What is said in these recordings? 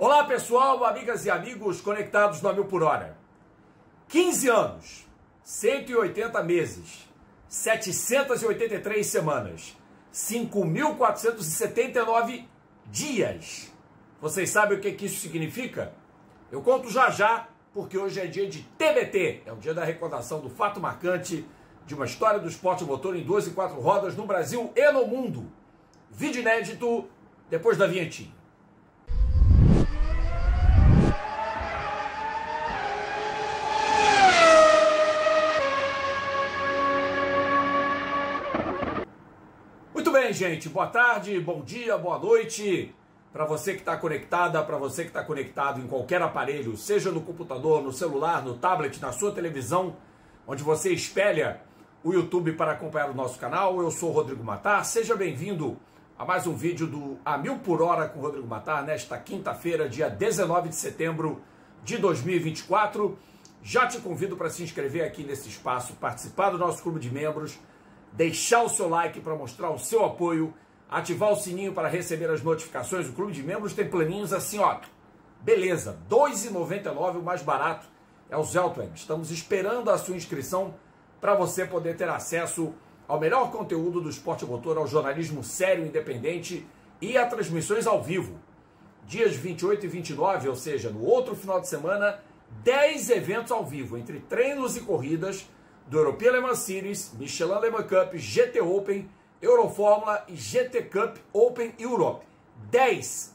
Olá pessoal, amigas e amigos conectados no 1000 por hora. 15 anos, 180 meses, 783 semanas, 5.479 dias. Vocês sabem o que isso significa? Eu conto já já, porque hoje é dia de TBT, é o dia da recordação do fato marcante de uma história do esporte motor em 2 e 4 rodas no Brasil e no mundo. Vídeo inédito depois da vinhetinha. Muito bem, gente. Boa tarde, bom dia, boa noite. Para você que está conectada, para você que está conectado em qualquer aparelho, seja no computador, no celular, no tablet, na sua televisão, onde você espelha o YouTube para acompanhar o nosso canal. Eu sou Rodrigo Matar. Seja bem-vindo a mais um vídeo do A 1000 por hora com Rodrigo Matar, nesta quinta-feira, dia 19 de setembro de 2024. Já te convido para se inscrever aqui nesse espaço, participar do nosso clube de membros, deixar o seu like para mostrar o seu apoio, ativar o sininho para receber as notificações. O clube de membros tem planinhos assim, ó, beleza, R$ 2,99, o mais barato é o Zeltweg. Estamos esperando a sua inscrição para você poder ter acesso ao melhor conteúdo do esporte motor, ao jornalismo sério, independente e a transmissões ao vivo. Dias 28 e 29, ou seja, no outro final de semana, 10 eventos ao vivo, entre treinos e corridas do European Le Mans Series, Michelin Le Mans Cup, GT Open, Eurofórmula e GT Cup Open Europe. 10,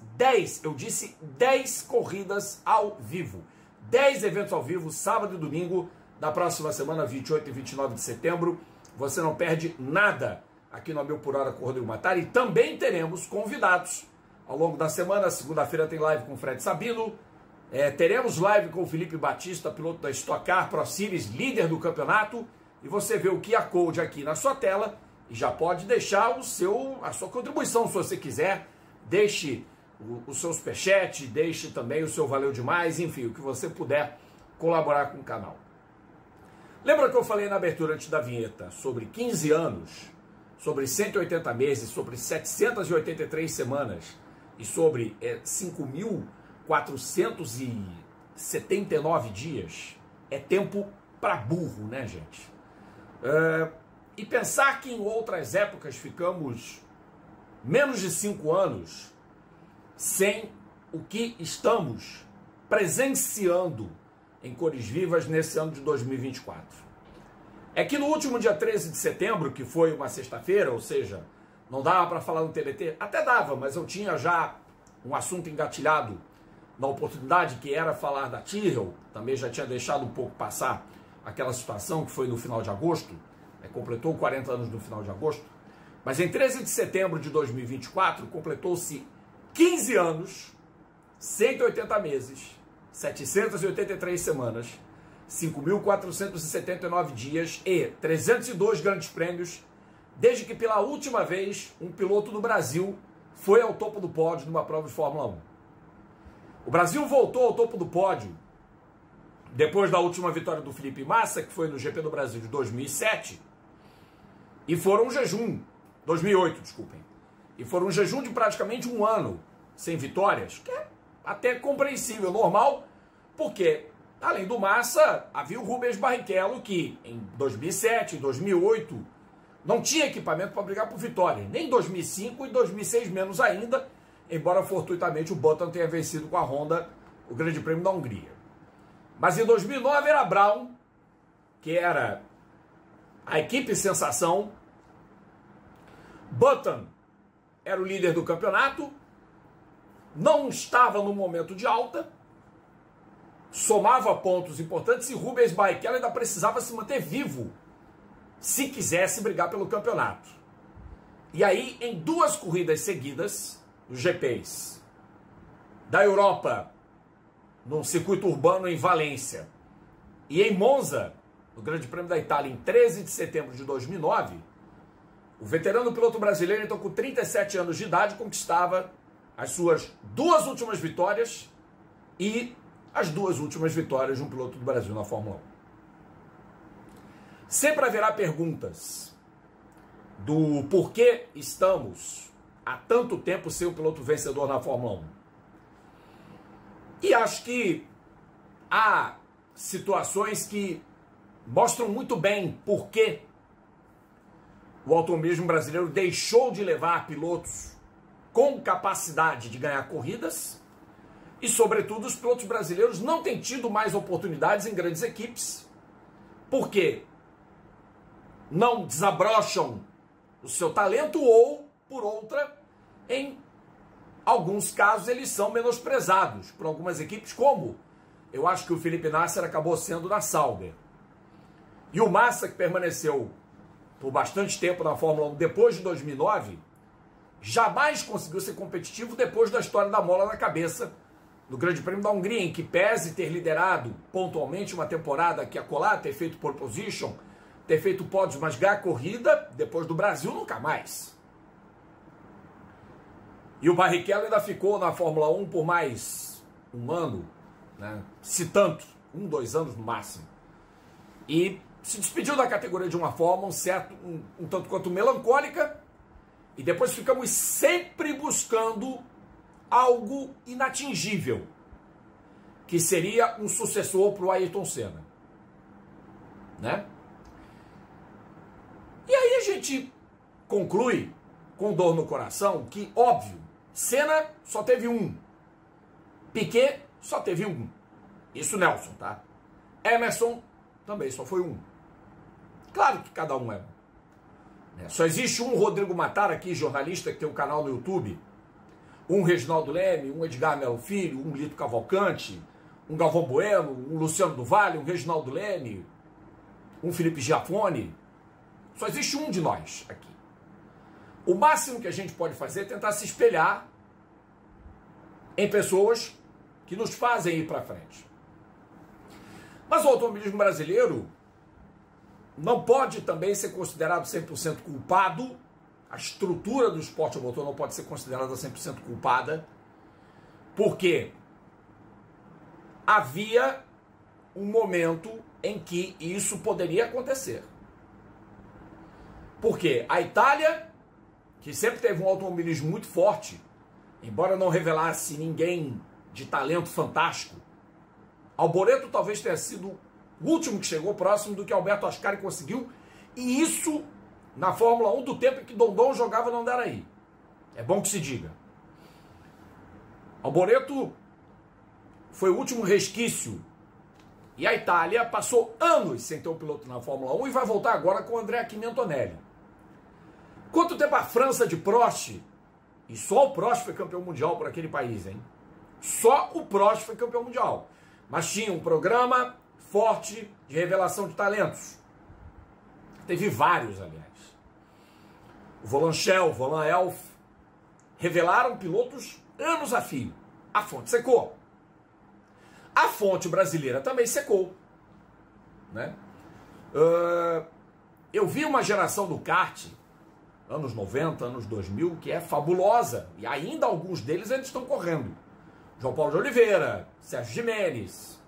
eu disse 10 corridas ao vivo. 10 eventos ao vivo, sábado e domingo, da próxima semana, 28 e 29 de setembro. Você não perde nada aqui no 1000 por hora com o Rodrigo Matar. E também teremos convidados ao longo da semana. Segunda-feira tem live com o Fred Sabino. Teremos live com o Felipe Batista, piloto da Stock Car Pro Series, líder do campeonato. E você vê o QR Code aqui na sua tela e já pode deixar a sua contribuição, se você quiser. Deixe o seu superchat, deixe também o seu valeu demais, enfim, o que você puder colaborar com o canal. Lembra que eu falei na abertura antes da vinheta sobre 15 anos, sobre 180 meses, sobre 783 semanas e sobre 5.479 dias? É tempo para burro, né, gente? E pensar que em outras épocas ficamos menos de 5 anos sem o que estamos presenciando em cores vivas nesse ano de 2024. É que no último dia 13 de setembro, que foi uma sexta-feira, ou seja, não dava para falar no TBT, até dava, mas eu tinha já um assunto engatilhado na oportunidade, que era falar da Tyrrell. Também já tinha deixado um pouco passar aquela situação que foi no final de agosto, completou 40 anos no final de agosto, mas em 13 de setembro de 2024 completou-se 15 anos, 180 meses, 783 semanas, 5.479 dias e 302 grandes prêmios, desde que pela última vez um piloto do Brasil foi ao topo do pódio numa prova de Fórmula 1. O Brasil voltou ao topo do pódio depois da última vitória do Felipe Massa, que foi no GP do Brasil de 2007, e foram um jejum, 2008, desculpem, e foram um jejum de praticamente um ano sem vitórias, que é até compreensível, normal, porque além do Massa, havia o Rubens Barrichello, que em 2007, em 2008, não tinha equipamento para brigar por vitória, nem em 2005 e 2006 menos ainda, embora fortuitamente o Button tenha vencido com a Honda o Grande Prêmio da Hungria. Mas em 2009 era Brown, que era a equipe sensação. Button era o líder do campeonato, não estava no momento de alta, somava pontos importantes, e Rubens Barrichello ainda precisava se manter vivo se quisesse brigar pelo campeonato. E aí, em 2 corridas seguidas, os GPs da Europa, num circuito urbano em Valência, e em Monza, no Grande Prêmio da Itália, em 13 de setembro de 2009, o veterano piloto brasileiro, então com 37 anos de idade, conquistava as suas 2 últimas vitórias e as 2 últimas vitórias de um piloto do Brasil na Fórmula 1. Sempre haverá perguntas do porquê estamos há tanto tempo sem o piloto vencedor na Fórmula 1. E acho que há situações que mostram muito bem por que o automobilismo brasileiro deixou de levar pilotos com capacidade de ganhar corridas e, sobretudo, os pilotos brasileiros não têm tido mais oportunidades em grandes equipes, porque não desabrocham o seu talento ou, por outra, em alguns casos eles são menosprezados por algumas equipes, como eu acho que o Felipe Nasser acabou sendo na Sauber. E o Massa, que permaneceu por bastante tempo na Fórmula 1 depois de 2009, jamais conseguiu ser competitivo depois da história da mola na cabeça no Grande Prêmio da Hungria, em que pese ter liderado pontualmente uma temporada aqui e acolá, ter feito pole position, ter feito pódios, mas ganhar corrida, depois do Brasil, nunca mais. E o Barrichello ainda ficou na Fórmula 1 por mais um ano, né? Se tanto, 1, 2 anos no máximo. E se despediu da categoria de uma forma um tanto quanto melancólica, e depois ficamos sempre buscando algo inatingível, que seria um sucessor para o Ayrton Senna, né? E aí a gente conclui, com dor no coração, que, óbvio, Senna só teve um, Piquet só teve um, isso Nelson, tá? Emerson também só foi um. Claro que cada um é um. Só existe um Rodrigo Matar aqui, jornalista, que tem um canal no YouTube, um Reginaldo Leme, um Edgar Melo Filho, um Lito Cavalcante, um Galvão Bueno, um Luciano do Vale, um Reginaldo Leme, um Felipe Giafone. Só existe um de nós aqui. O máximo que a gente pode fazer é tentar se espelhar em pessoas que nos fazem ir para frente. Mas o automobilismo brasileiro não pode também ser considerado 100% culpado, a estrutura do esporte a motor não pode ser considerada 100% culpada, porque havia um momento em que isso poderia acontecer. Porque a Itália, que sempre teve um automobilismo muito forte, embora não revelasse ninguém de talento fantástico, Alboreto talvez tenha sido o último que chegou próximo do que Alberto Ascari conseguiu, e isso na Fórmula 1 do tempo em que Dondon jogava no Andaraí. É bom que se diga. Alboreto foi o último resquício, e a Itália passou anos sem ter um piloto na Fórmula 1 e vai voltar agora com o Andrea Kimi Antonelli. Quanto tempo a França de Prost, e só o Prost foi campeão mundial por aquele país, hein? Só o Prost foi campeão mundial. Mas tinha um programa forte de revelação de talentos. Teve vários, aliás. O Volan Shell, o Volan Elf, revelaram pilotos anos a fio. A fonte secou. A fonte brasileira também secou, né? Eu vi uma geração do kart, anos 90, anos 2000, que é fabulosa. E ainda alguns deles ainda estão correndo. João Paulo de Oliveira, Sérgio Gimenez,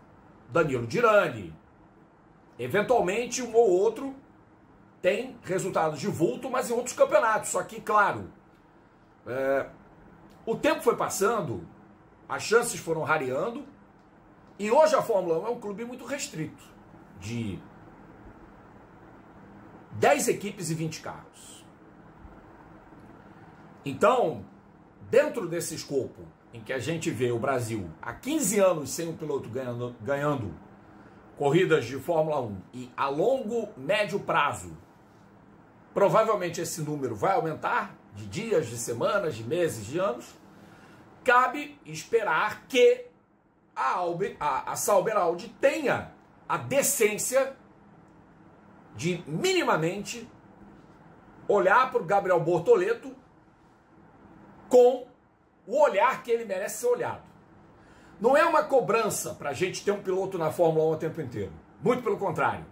Danilo Dirani. Eventualmente, um ou outro tem resultados de vulto, mas em outros campeonatos. Só que, claro, o tempo foi passando, as chances foram rareando, e hoje a Fórmula 1 é um clube muito restrito, de 10 equipes e 20 carros. Então, dentro desse escopo em que a gente vê o Brasil há 15 anos sem um piloto ganhando corridas de Fórmula 1 e a longo, médio prazo, provavelmente esse número vai aumentar de dias, de semanas, de meses, de anos, cabe esperar que a Sauber Audi tenha a decência de minimamente olhar para o Gabriel Bortoleto com o olhar que ele merece ser olhado. Não é uma cobrança para a gente ter um piloto na Fórmula 1 o tempo inteiro. Muito pelo contrário.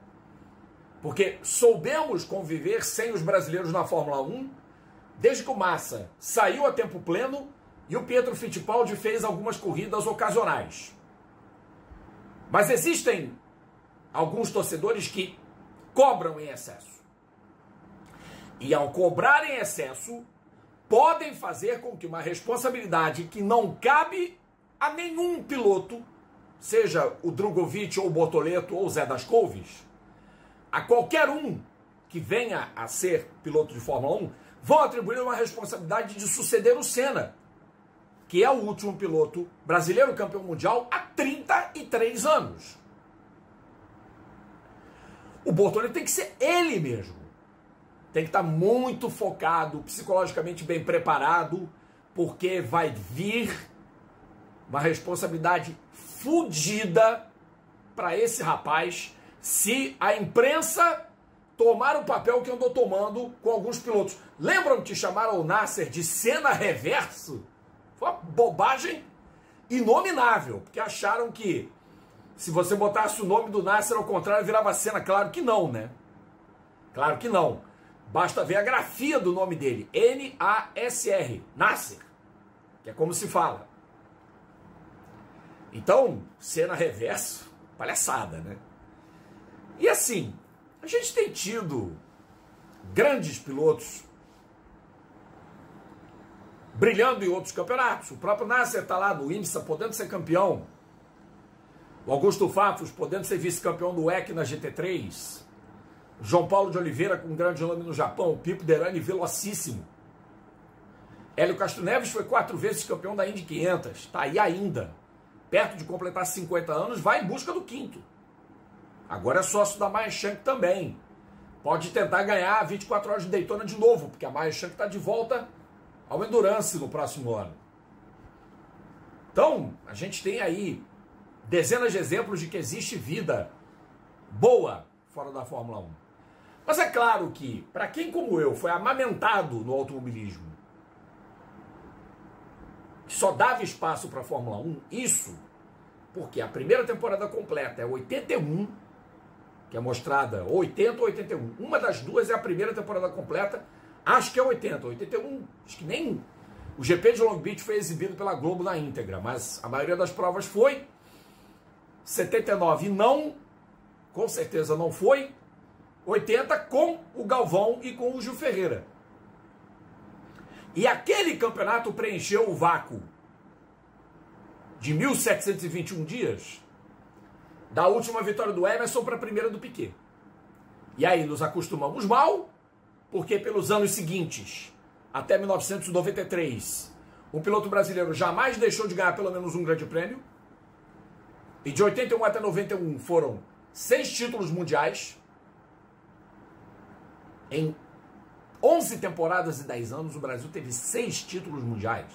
Porque soubemos conviver sem os brasileiros na Fórmula 1 desde que o Massa saiu a tempo pleno e o Pietro Fittipaldi fez algumas corridas ocasionais. Mas existem alguns torcedores que cobram em excesso. E ao cobrar em excesso, podem fazer com que uma responsabilidade que não cabe a nenhum piloto, seja o Drogovic ou o Bortoleto ou o Zé das Couves, a qualquer um que venha a ser piloto de Fórmula 1, vão atribuir uma responsabilidade de suceder o Senna, que é o último piloto brasileiro campeão mundial há 33 anos. O Bortoleto tem que ser ele mesmo. Tem que estar muito focado, psicologicamente bem preparado, porque vai vir uma responsabilidade fodida para esse rapaz se a imprensa tomar o papel que andou tomando com alguns pilotos. Lembram que chamaram o Nasser de Senna reverso? Foi uma bobagem inominável, porque acharam que se você botasse o nome do Nasser ao contrário virava Senna. Claro que não, né? Claro que não. Basta ver a grafia do nome dele, N-A-S-R, Nasser, que é como se fala. Então, Senna reverso, palhaçada, né? E assim, a gente tem tido grandes pilotos brilhando em outros campeonatos. O próprio Nasser está lá no IMSA, podendo ser campeão. O Augusto Fafos, podendo ser vice-campeão do WEC na GT3. O João Paulo de Oliveira, com um grande nome no Japão. O Pipo Derani, velocíssimo. Hélio Castro Neves foi 4 vezes campeão da Indy 500. Está aí ainda. Perto de completar 50 anos, vai em busca do 5º. Agora é sócio da Meyer Shank também. Pode tentar ganhar 24 horas de Daytona de novo, porque a Meyer Shank está de volta ao Endurance no próximo ano. Então, a gente tem aí dezenas de exemplos de que existe vida boa fora da Fórmula 1. Mas é claro que, para quem como eu foi amamentado no automobilismo, que só dava espaço para a Fórmula 1, isso porque a primeira temporada completa é 81, que é mostrada 80 ou 81. Uma das duas é a primeira temporada completa, acho que é 80. 81, acho que nem o GP de Long Beach foi exibido pela Globo na íntegra, mas a maioria das provas foi. 79 não, com certeza não foi. 80 com o Galvão e com o Gil Ferreira. E aquele campeonato preencheu o vácuo de 1.721 dias da última vitória do Emerson para a primeira do Piquet. E aí nos acostumamos mal, porque pelos anos seguintes, até 1993, um piloto brasileiro jamais deixou de ganhar pelo menos um grande prêmio. E de 81 até 91 foram 6 títulos mundiais. Em 11 temporadas e 10 anos, o Brasil teve 6 títulos mundiais.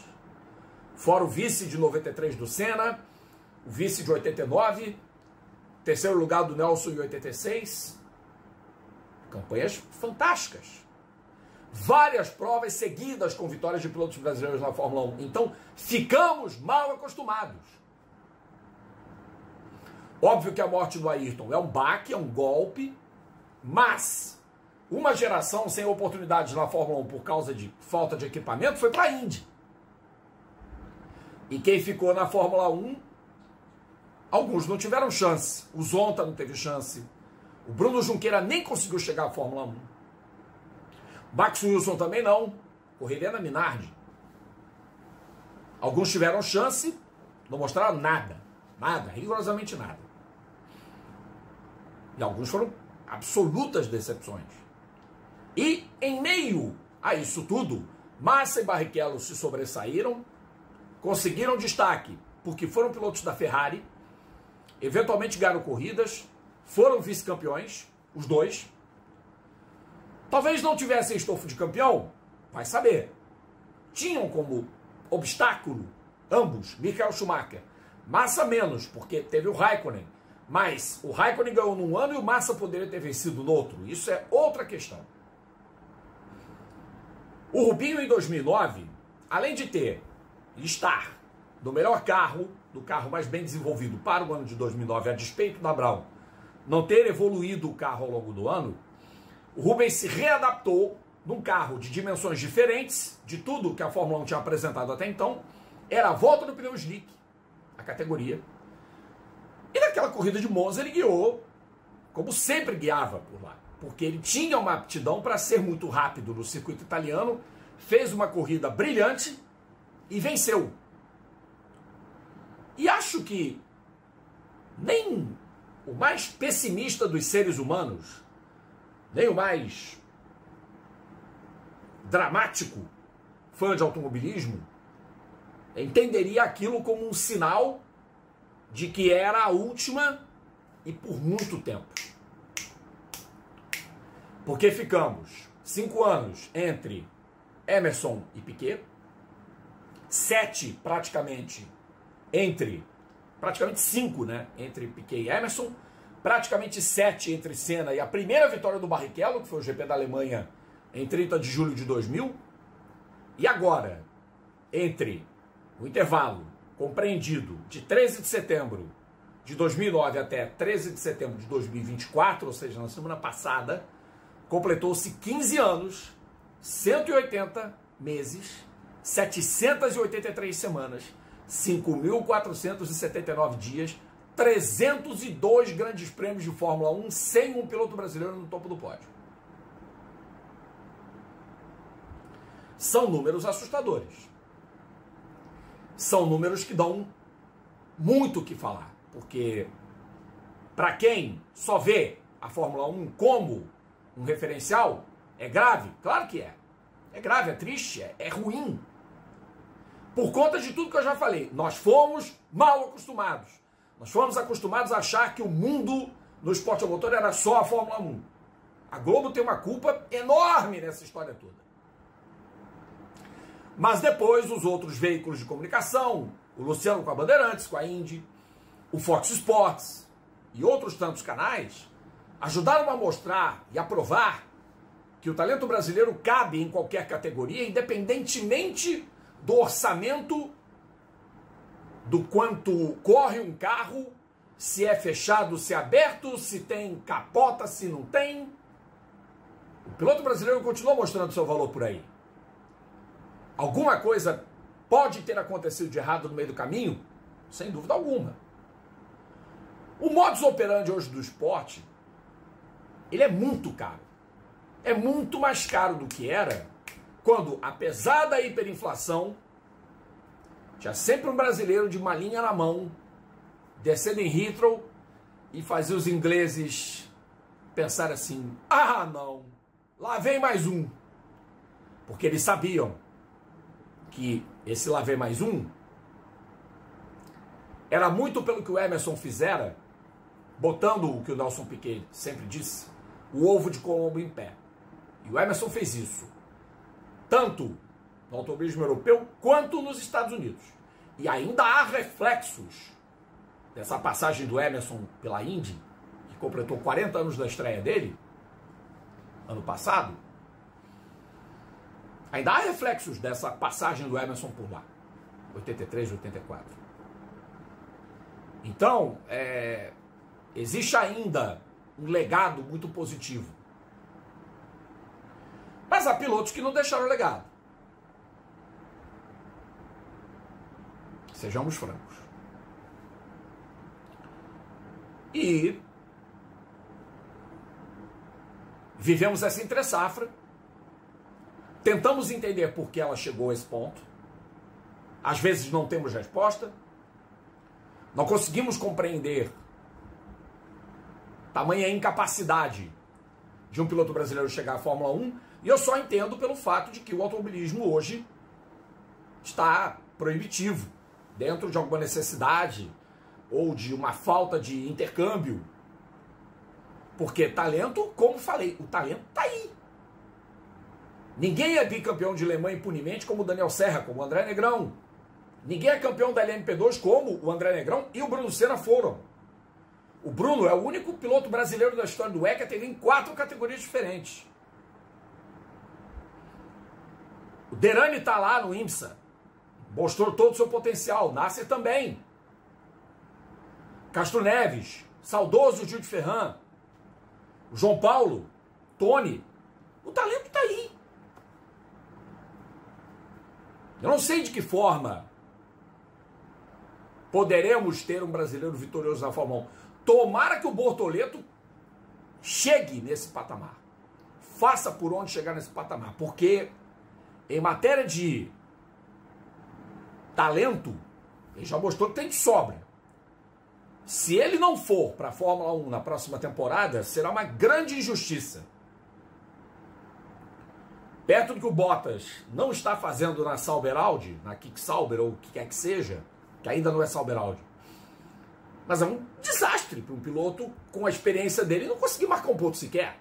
Fora o vice de 93 do Senna, o vice de 89, terceiro lugar do Nelson em 86. Campanhas fantásticas. Várias provas seguidas com vitórias de pilotos brasileiros na Fórmula 1. Então, ficamos mal acostumados. Óbvio que a morte do Ayrton é um baque, é um golpe, mas uma geração sem oportunidades na Fórmula 1 por causa de falta de equipamento foi para a Indy. E quem ficou na Fórmula 1, alguns não tiveram chance. O Zonta não teve chance. O Bruno Junqueira nem conseguiu chegar à Fórmula 1. Max Wilson também não. Correria na Minardi. Alguns tiveram chance, não mostraram nada. Nada, rigorosamente nada. E alguns foram absolutas decepções. E em meio a isso tudo, Massa e Barrichello se sobressaíram, conseguiram destaque porque foram pilotos da Ferrari, eventualmente ganharam corridas, foram vice-campeões, os dois. Talvez não tivessem estofo de campeão, vai saber. Tinham como obstáculo, ambos, Michael Schumacher. Massa menos, porque teve o Raikkonen. Mas o Raikkonen ganhou num ano e o Massa poderia ter vencido no outro. Isso é outra questão. O Rubinho, em 2009, além de estar no melhor carro, do carro mais bem desenvolvido para o ano de 2009, a despeito da Brown, não ter evoluído o carro ao longo do ano, o Rubens se readaptou num carro de dimensões diferentes de tudo que a Fórmula 1 tinha apresentado até então. Era a volta do pneu slick, a categoria. E naquela corrida de Monza ele guiou, como sempre guiava por lá, porque ele tinha uma aptidão para ser muito rápido no circuito italiano, fez uma corrida brilhante e venceu. E acho que nem o mais pessimista dos seres humanos, nem o mais dramático fã de automobilismo, entenderia aquilo como um sinal de que era a última e por muito tempo. Porque ficamos 5 anos entre Emerson e Piquet, 7 praticamente 5, né, entre Piquet e Emerson, praticamente 7 entre Senna e a primeira vitória do Barrichello, que foi o GP da Alemanha em 30 de julho de 2000, e agora, entre o intervalo compreendido de 13 de setembro de 2009 até 13 de setembro de 2024, ou seja, na semana passada, completou-se 15 anos, 180 meses, 783 semanas, 5.479 dias, 302 grandes prêmios de Fórmula 1 sem um piloto brasileiro no topo do pódio. São números assustadores. São números que dão muito o que falar, porque para quem só vê a Fórmula 1 como um referencial, é grave? Claro que é. É grave, é triste, é ruim. Por conta de tudo que eu já falei, nós fomos mal acostumados. Nós fomos acostumados a achar que o mundo no esporte a motor era só a Fórmula 1. A Globo tem uma culpa enorme nessa história toda. Mas depois os outros veículos de comunicação, o Luciano com a Bandeirantes, com a Indy, o Fox Sports e outros tantos canais, ajudaram a mostrar e a provar que o talento brasileiro cabe em qualquer categoria, independentemente do orçamento, do quanto corre um carro, se é fechado, se é aberto, se tem capota, se não tem. O piloto brasileiro continua mostrando seu valor por aí. Alguma coisa pode ter acontecido de errado no meio do caminho? Sem dúvida alguma. O modus operandi hoje do esporte, ele é muito caro. É muito mais caro do que era quando, apesar da hiperinflação, tinha sempre um brasileiro de malinha na mão, descendo em Heathrow e fazia os ingleses pensar assim, ah não, lá vem mais um. Porque eles sabiam que esse lá vem mais um era muito pelo que o Emerson fizera, botando o que o Nelson Piquet sempre disse, o ovo de Colombo em pé. E o Emerson fez isso, tanto no automobilismo europeu quanto nos Estados Unidos. E ainda há reflexos dessa passagem do Emerson pela Indy, que completou 40 anos da estreia dele, ano passado. Ainda há reflexos dessa passagem do Emerson por lá, 83, 84. Então, existe ainda um legado muito positivo. Mas há pilotos que não deixaram legado. Sejamos francos. E vivemos essa entre-safra, tentamos entender por que ela chegou a esse ponto, às vezes não temos resposta, não conseguimos compreender tamanha incapacidade de um piloto brasileiro chegar à Fórmula 1, e eu só entendo pelo fato de que o automobilismo hoje está proibitivo, dentro de alguma necessidade ou de uma falta de intercâmbio. Porque talento, como falei, o talento está aí. Ninguém é bicampeão de Le Mans impunemente como o Daniel Serra, como o André Negrão. Ninguém é campeão da LMP2 como o André Negrão e o Bruno Senna foram. O Bruno é o único piloto brasileiro da história do ECA a ter em 4 categorias diferentes. O Derani está lá no IMSA. Mostrou todo o seu potencial. Nasser também. Castro Neves, saudoso Gil de Ferran. O João Paulo, Tony. O talento está aí. Eu não sei de que forma poderemos ter um brasileiro vitorioso na Fórmula 1. Tomara que o Bortoleto chegue nesse patamar. Faça por onde chegar nesse patamar. Porque em matéria de talento, Ele já mostrou que tem de sobra. Se ele não for para a Fórmula 1 na próxima temporada, será uma grande injustiça. Perto do que o Bottas não está fazendo na Sauber Audi, na Kick Sauber ou o que quer que seja, que ainda não é Sauber Audi. Mas é um desastre para um piloto com a experiência dele não conseguir marcar um ponto sequer.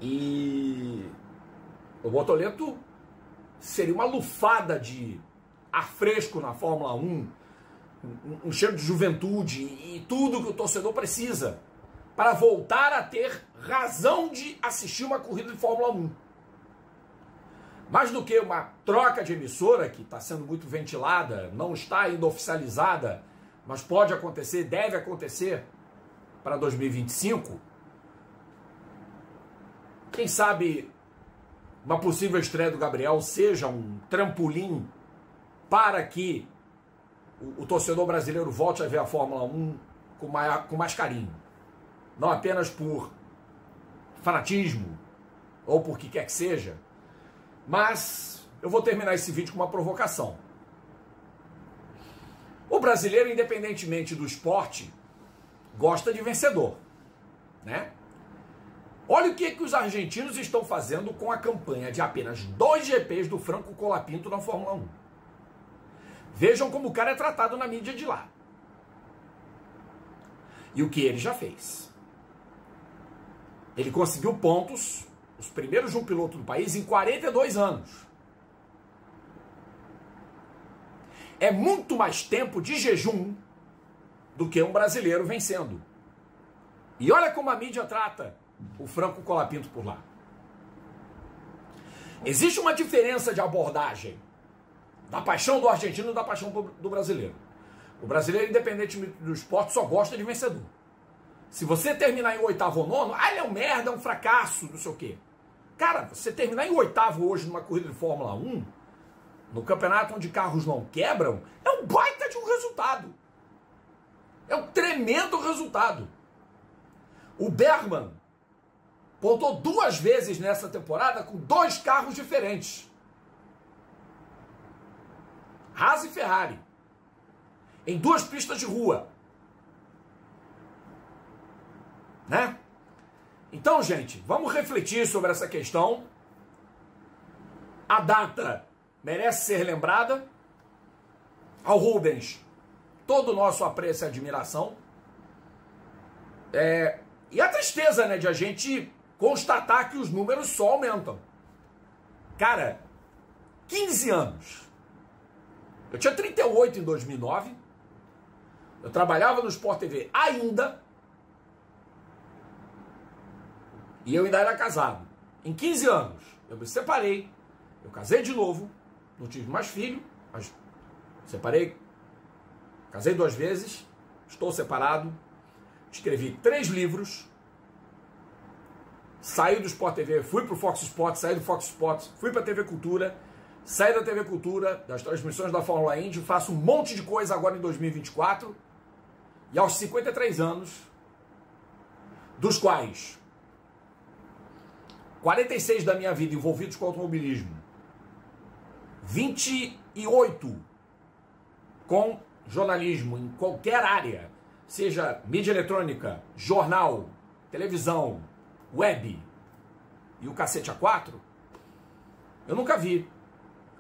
E o Bortoleto seria uma lufada de ar fresco na Fórmula 1, um cheiro de juventude e tudo que o torcedor precisa para voltar a ter razão de assistir uma corrida de Fórmula 1. Mais do que uma troca de emissora, que está sendo muito ventilada, não está ainda oficializada, mas pode acontecer, deve acontecer para 2025, quem sabe uma possível estreia do Gabriel seja um trampolim para que o torcedor brasileiro volte a ver a Fórmula 1 com mais carinho. Não apenas por fanatismo ou por que quer que seja, mas eu vou terminar esse vídeo com uma provocação. O brasileiro, independentemente do esporte, gosta de vencedor, né? Olha o que os argentinos estão fazendo com a campanha de apenas 2 GPs do Franco Colapinto na Fórmula 1. Vejam como o cara é tratado na mídia de lá. E o que ele já fez. Ele conseguiu pontos, os primeiros de um piloto do país, em 42 anos. É muito mais tempo de jejum do que um brasileiro vencendo. E olha como a mídia trata o Franco Colapinto por lá. Existe uma diferença de abordagem da paixão do argentino e da paixão do brasileiro. O brasileiro, independente do esporte, só gosta de vencedor. Se você terminar em 8º ou 9º, ele é um merda, é um fracasso, não sei o quê. Cara, você terminar em 8º hoje numa corrida de Fórmula 1, no campeonato onde carros não quebram, é um baita de um resultado. É um tremendo resultado. O Bergman pontou 2 vezes nessa temporada com 2 carros diferentes. Haas e Ferrari. Em 2 pistas de rua. Né? Então, gente, vamos refletir sobre essa questão. A data merece ser lembrada. Ao Rubens, todo o nosso apreço e admiração. E a tristeza, né, de a gente constatar que os números só aumentam. Cara, 15 anos. Eu tinha 38 em 2009. Eu trabalhava no Sport TV ainda. E eu ainda era casado. Em 15 anos, eu me separei. Eu casei de novo. Não tive mais filho, mas separei. Casei 2 vezes. Estou separado. Escrevi 3 livros. Saí do Sport TV, fui pro Fox Sports, saí do Fox Sports, fui pra TV Cultura, saí da TV Cultura, das transmissões da Fórmula Indy, faço um monte de coisa agora em 2024, e aos 53 anos, dos quais 46 da minha vida envolvidos com automobilismo, 28 com jornalismo em qualquer área, seja mídia eletrônica, jornal, televisão, web e o cacete A4, eu nunca vi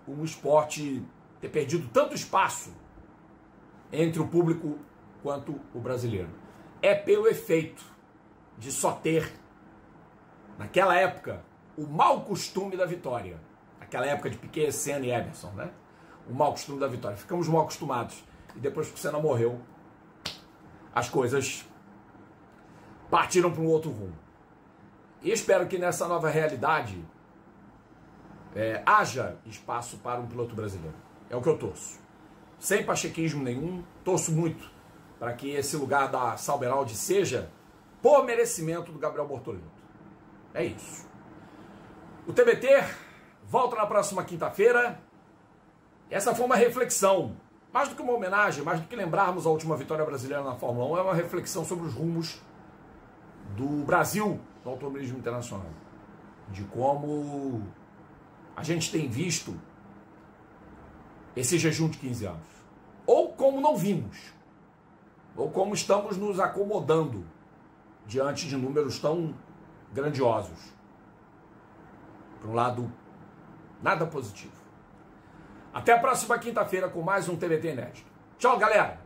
um esporte ter perdido tanto espaço entre o público quanto o brasileiro. É pelo efeito de só ter, naquela época, o mau costume da vitória. Aquela época de Piquet, Senna e Emerson, né? O mau costume da vitória. Ficamos mal acostumados. E depois que o Senna morreu, as coisas partiram para um outro rumo. E espero que nessa nova realidade haja espaço para um piloto brasileiro. É o que eu torço. Sem pachequismo nenhum, torço muito para que esse lugar da Sauber Audi seja por merecimento do Gabriel Bortoleto. É isso. O TBT volta na próxima quinta-feira. Essa foi uma reflexão. Mais do que uma homenagem, mais do que lembrarmos a última vitória brasileira na Fórmula 1, é uma reflexão sobre os rumos do Brasil no automobilismo internacional. De como a gente tem visto esse jejum de 15 anos. Ou como não vimos, ou como estamos nos acomodando diante de números tão grandiosos. Por um lado, nada positivo. Até a próxima quinta-feira com mais um TVT Inédito. Tchau, galera!